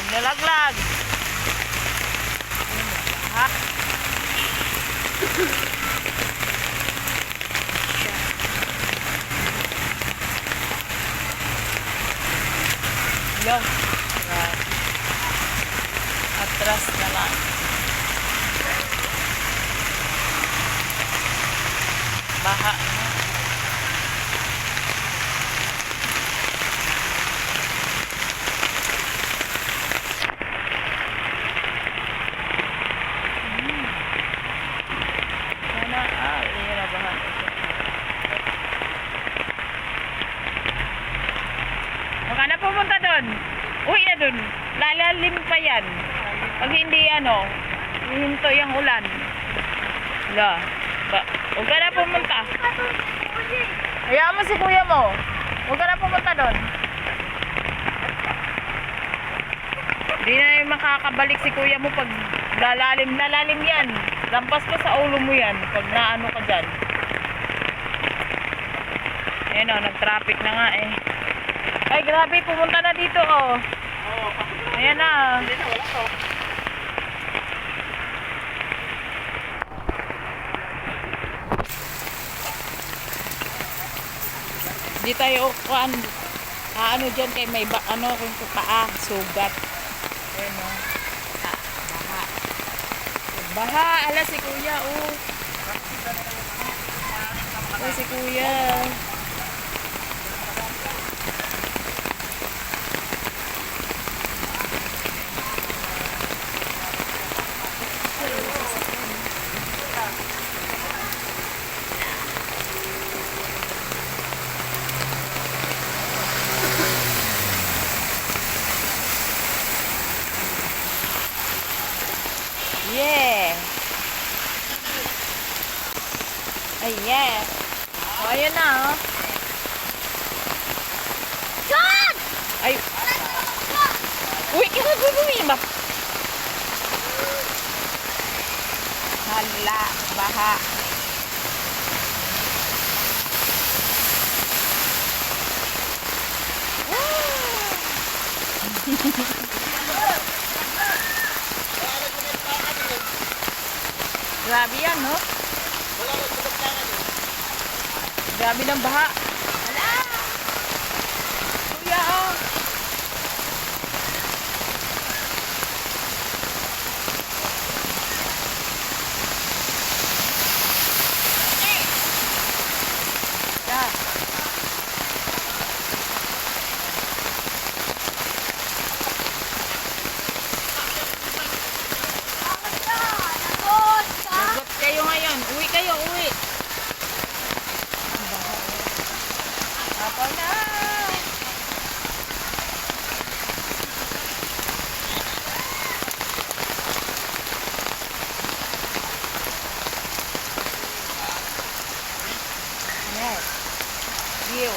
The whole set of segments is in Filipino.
Nalaglag. Ha? Yo. Atras na lang. Baha na. Baka na pumunta doon. Uwi na doon. Lalalim pa yan. Pag hindi hihinto yung ulan. Wala. Huwag ka na pumunta. Hayaan mo si kuya mo. Huwag ka na pumunta doon. Hindi na makakabalik si kuya mo pag lalalim yan. Lampas pa sa ulo mo yan pag naano ka dyan. Ayan o, nag-traffic na nga eh. Ay, grabe, pumunta na dito oh. Ayan na. Di tayo ano dyan kay may kung paa, sugat. Ayan o. Baha. Baha, ala si kuya oh. Ala si kuya. Yeah. Ay, yeah. Oh, ayan na, oh. John! Ay. Uy, bumibak. Hala, baha. Grabe yan, no? Grabe ng baha. Hala! Kuya, oh. Yeah. Kayo ngayon. Uwi kayo, uwi. Ako na. Yes. View.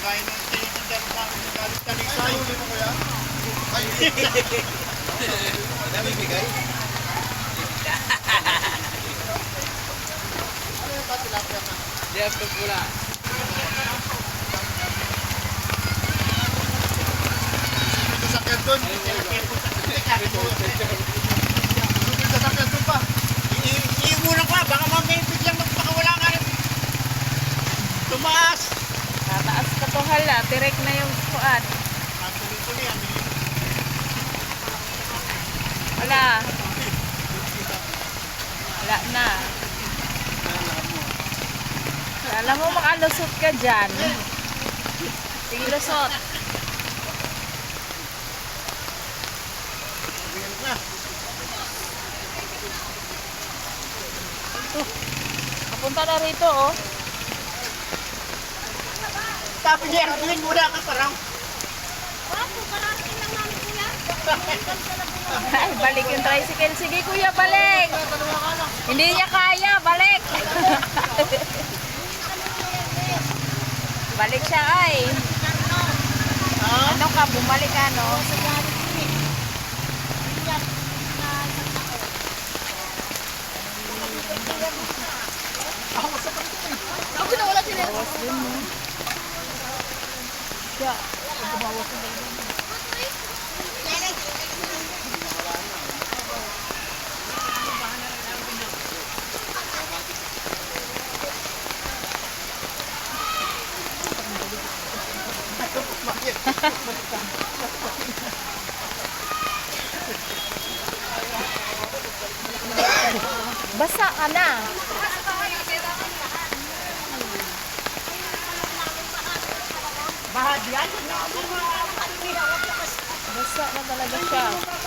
Kagaya ng tinitindar namin ng galit-talisay. Ay, mo kuya? Ay, namimigay? Ano yung patilapia ka? Diyan po pula. May sasakyan doon. May sasakyan doon pa. Iimunan ko, baka mamaya biglang magpakawala nga rin. Tumaas. Tataas ka to hala. Direct na yung kuan. Tuloy-tuloy yan. Wala. Wala na. Alam mo, makalusot ka dyan. Sige, lusot. Napunta na rito, oh. sabi niya, Erwin, muna ka parang. Ay, balik yung tricycle. Sige kuya, balik. Hindi niya kaya, balik. Balik siya ay. Ano ka, bumalik ano? Ako na wala sila. Bawas din mo. Siya. Basa ka na. Bahad yan. Basa na talaga siya.